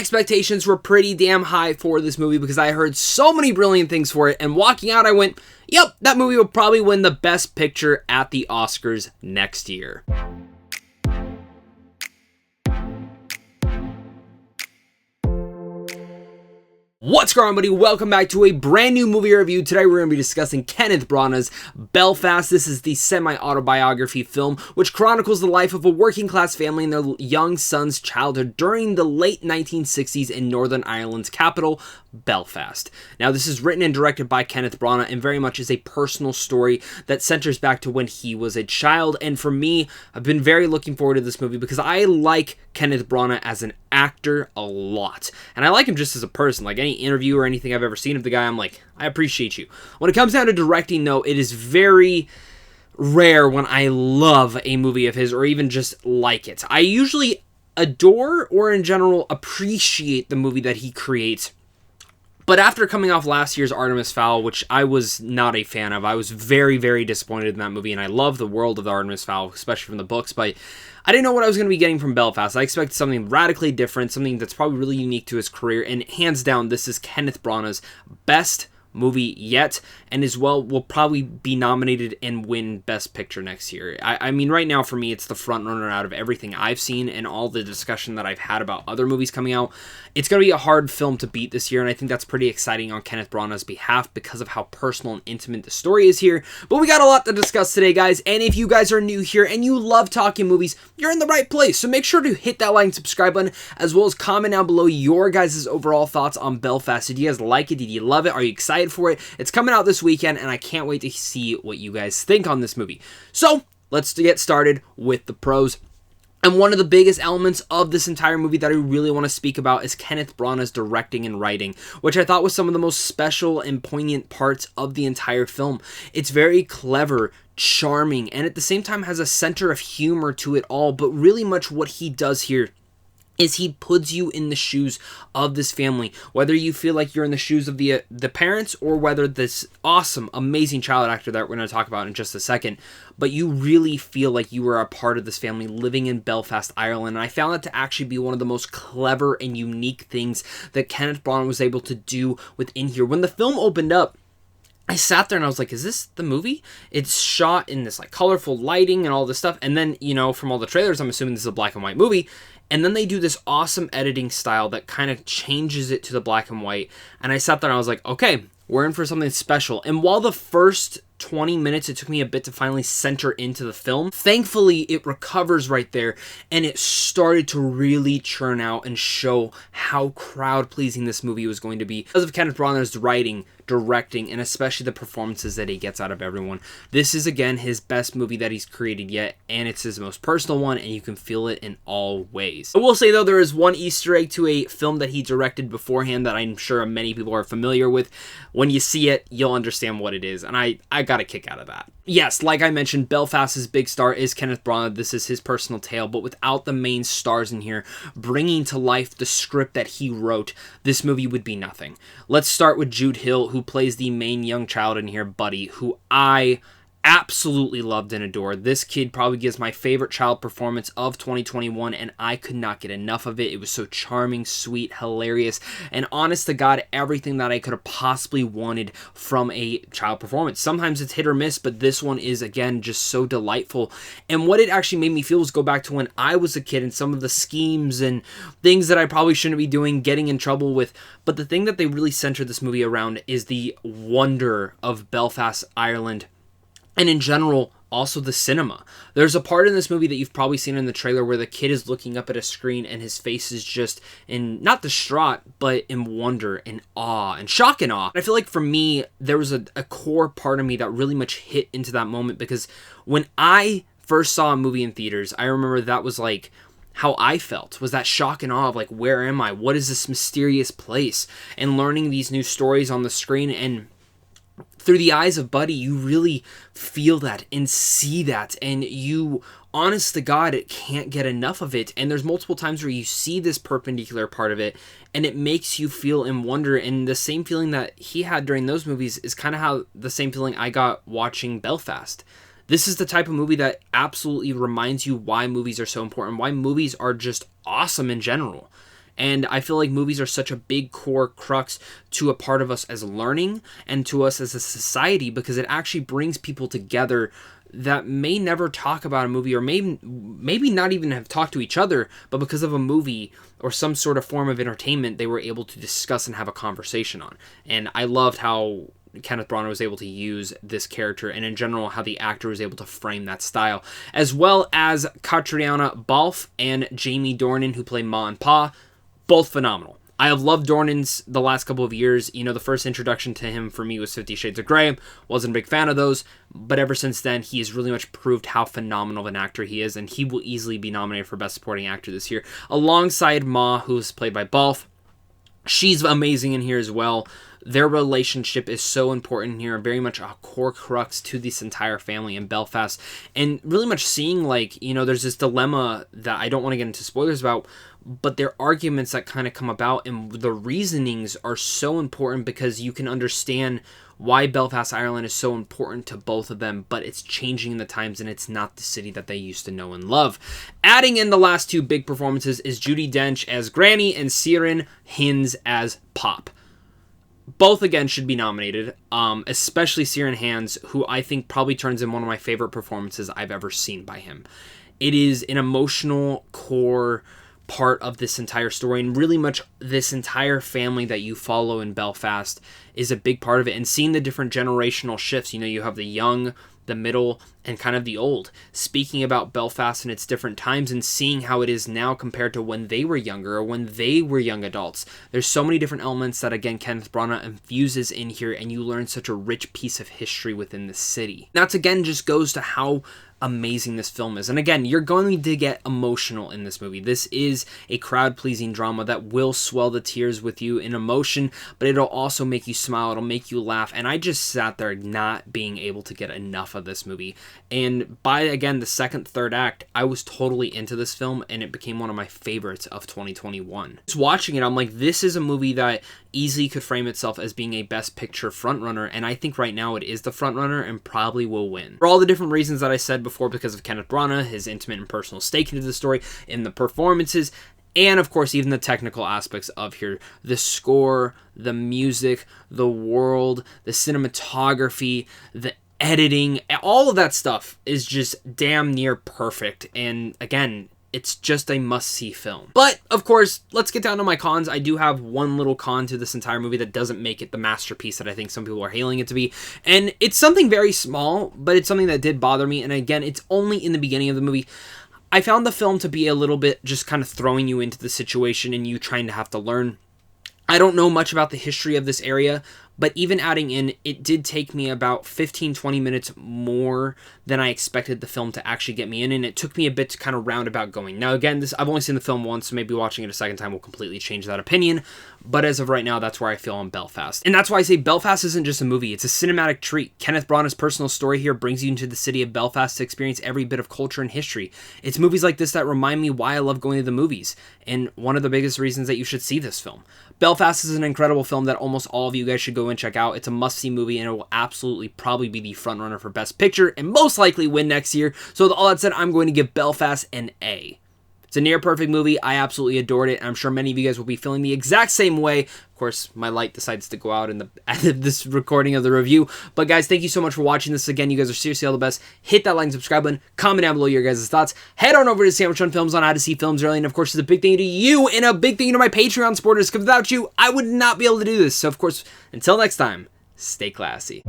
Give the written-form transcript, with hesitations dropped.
expectations were pretty damn high for this movie because I heard so many brilliant things for it, and walking out I went, yep, that movie will probably win the Best Picture at the Oscars next year. What's going on, buddy? Welcome back to a brand new movie review. Today we're going to be discussing Kenneth Branagh's Belfast. This is the semi-autobiography film which chronicles the life of a working-class family and their young son's childhood during the late 1960s in Northern Ireland's capital, Belfast. Now, this is written and directed by Kenneth Branagh and very much is a personal story that centers back to when he was a child. And for me, I've been very looking forward to this movie because I like Kenneth Branagh as an actor a lot. And I like him just as a person. Like any interview or anything I've ever seen of the guy, I'm like, I appreciate you. When it comes down to directing, though, it is very rare when I love a movie of his or even just like it. I usually adore or in general appreciate the movie that he creates. But after coming off last year's Artemis Fowl, which I was not a fan of, I was very, very disappointed in that movie, and I love the world of the Artemis Fowl, especially from the books, but I didn't know what I was going to be getting from Belfast. I expected something radically different, something that's probably really unique to his career, and hands down, this is Kenneth Branagh's best movie yet, and as well will probably be nominated and win Best Picture next year. I mean, right now for me, it's the front runner out of everything I've seen and all the discussion that I've had about other movies coming out. It's going to be a hard film to beat this year, and I think that's pretty exciting on Kenneth Branagh's behalf because of how personal and intimate the story is here. But we got a lot to discuss today, guys, and if you guys are new here and you love talking movies, you're in the right place. So make sure to hit that like and subscribe button, as well as comment down below your guys' overall thoughts on Belfast. Did you guys like it? Did you love it? Are you excited for it? It's coming out this weekend, and I can't wait to see what you guys think on this movie. So let's get started with the pros. And one of the biggest elements of this entire movie that I really want to speak about is Kenneth Branagh's directing and writing, which I thought was some of the most special and poignant parts of the entire film. It's very clever, charming, and at the same time has a center of humor to it all, but really much what he does here is he puts you in the shoes of this family, whether you feel like you're in the shoes of the parents or whether this awesome, amazing child actor that we're going to talk about in just a second, but you really feel like you are a part of this family living in Belfast, Ireland. And I found that to actually be one of the most clever and unique things that Kenneth Branagh was able to do within here. When the film opened up, I sat there and I was like, is this the movie? It's shot in this like colorful lighting and all this stuff. And then, you know, from all the trailers, I'm assuming this is a black and white movie. And then they do this awesome editing style that kind of changes it to the black and white. And I sat there and I was like, okay, we're in for something special. And while the first 20 minutes, it took me a bit to finally center into the film, thankfully it recovers right there and it started to really churn out and show how crowd-pleasing this movie was going to be because of Kenneth Branagh's writing, directing, and especially the performances that he gets out of everyone. This is, again, his best movie that he's created yet, and it's his most personal one, and you can feel it in all ways. I will say, though, there is one Easter egg to a film that he directed beforehand that I'm sure many people are familiar with. When you see it, you'll understand what it is, and I got a kick out of that. Yes, like I mentioned, Belfast's big star is Kenneth Branagh. This is his personal tale, but without the main stars in here bringing to life the script that he wrote, this movie would be nothing. Let's start with Jude Hill, who plays the main young child in here, Buddy, who I absolutely loved and adored. This kid probably gives my favorite child performance of 2021, and I could not get enough of it. It was so charming, sweet, hilarious, and honest to God, everything that I could have possibly wanted from a child performance. Sometimes it's hit or miss, but this one is, again, just so delightful. And what it actually made me feel was go back to when I was a kid and some of the schemes and things that I probably shouldn't be doing, getting in trouble with. But the thing that they really centered this movie around is the wonder of Belfast, Ireland, and in general, also the cinema. There's a part in this movie that you've probably seen in the trailer where the kid is looking up at a screen and his face is just in, not distraught, but in wonder and awe and shock and awe. I feel like for me, there was a core part of me that really much hit into that moment because when I first saw a movie in theaters, I remember that was like how I felt, was that shock and awe of like, where am I? What is this mysterious place? And learning these new stories on the screen, and through the eyes of Buddy, you really feel that and see that, and you, honest to God, can't get enough of it. And there's multiple times where you see this perpendicular part of it, and it makes you feel and wonder, and the same feeling that he had during those movies is kind of how the same feeling I got watching Belfast. This is the type of movie that absolutely reminds you why movies are so important, why movies are just awesome in general. And I feel like movies are such a big core crux to a part of us as learning and to us as a society, because it actually brings people together that may never talk about a movie, or maybe not even have talked to each other, but because of a movie or some sort of form of entertainment, they were able to discuss and have a conversation on. And I loved how Kenneth Branagh was able to use this character, and in general how the actor was able to frame that style, as well as Caitriona Balfe and Jamie Dornan, who play Ma and Pa. Both phenomenal. I have loved Dornan's the last couple of years. You know, the first introduction to him for me was 50 Shades of Grey. Wasn't a big fan of those, but ever since then, he has really much proved how phenomenal of an actor he is, and he will easily be nominated for Best Supporting Actor this year, alongside Ma, who's played by Balfe. She's amazing in here as well. Their relationship is so important here, and very much a core crux to this entire family in Belfast. And really much seeing, like, you know, there's this dilemma that I don't want to get into spoilers about, but their arguments that kind of come about, and the reasonings are so important because you can understand why Belfast, Ireland is so important to both of them, but it's changing in the times, and it's not the city that they used to know and love. Adding in the last two big performances is Judi Dench as Granny and Ciaran Hinds as Pop. Both, again, should be nominated, especially Ciaran Hinds, who I think probably turns in one of my favorite performances I've ever seen by him. It is an emotional core part of this entire story, and really much this entire family that you follow in Belfast is a big part of it. And seeing the different generational shifts, you know, you have the young, the middle, and kind of the old, speaking about Belfast in its different times and seeing how it is now compared to when they were younger or when they were young adults. There's so many different elements that, again, Kenneth Branagh infuses in here, and you learn such a rich piece of history within the city. That's, again, just goes to how amazing this film is. And again, you're going to get emotional in this movie. This is a crowd-pleasing drama that will swell the tears with you in emotion, but it'll also make you smile, it'll make you laugh, and I just sat there not being able to get enough of this movie. And by, again, the second, third act, I was totally into this film, and it became one of my favorites of 2021. Just watching it, I'm like, this is a movie that easily could frame itself as being a Best Picture frontrunner, and I think right now it is the frontrunner and probably will win. For all the different reasons that I said before, because of Kenneth Branagh, his intimate and personal stake into the story, in the performances, and of course even the technical aspects of here. The score, the music, the world, the cinematography, the editing, all of that stuff is just damn near perfect. And again, it's just a must-see film. But, of course, let's get down to my cons. I do have one little con to this entire movie that doesn't make it the masterpiece that I think some people are hailing it to be. And it's something very small, but it's something that did bother me. And again, it's only in the beginning of the movie. I found the film to be a little bit just kind of throwing you into the situation and you trying to have to learn. I don't know much about the history of this area, but even adding in, it did take me about 15-20 minutes more than I expected the film to actually get me in, and it took me a bit to kind of roundabout going. Now again, I've only seen the film once, so maybe watching it a second time will completely change that opinion, but as of right now, that's where I feel on Belfast. And that's why I say Belfast isn't just a movie, it's a cinematic treat. Kenneth Branagh's personal story here brings you into the city of Belfast to experience every bit of culture and history. It's movies like this that remind me why I love going to the movies, and one of the biggest reasons that you should see this film. Belfast is an incredible film that almost all of you guys should go and check out. It's a must-see movie, and it will absolutely probably be the frontrunner for Best Picture, and most likely win next year. So with all that said, I'm going to give Belfast an A. It's a near-perfect movie. I absolutely adored it, and I'm sure many of you guys will be feeling the exact same way. Of course, my light decides to go out in the end of this recording of the review. But guys, thank you so much for watching this. Again, you guys are seriously all the best. Hit that like and subscribe button. Comment down below your guys' thoughts. Head on over to Sandwich on Films on how to see films early. And of course, it's a big thank you to you and a big thank you to my Patreon supporters, because without you, I would not be able to do this. So of course, until next time, stay classy.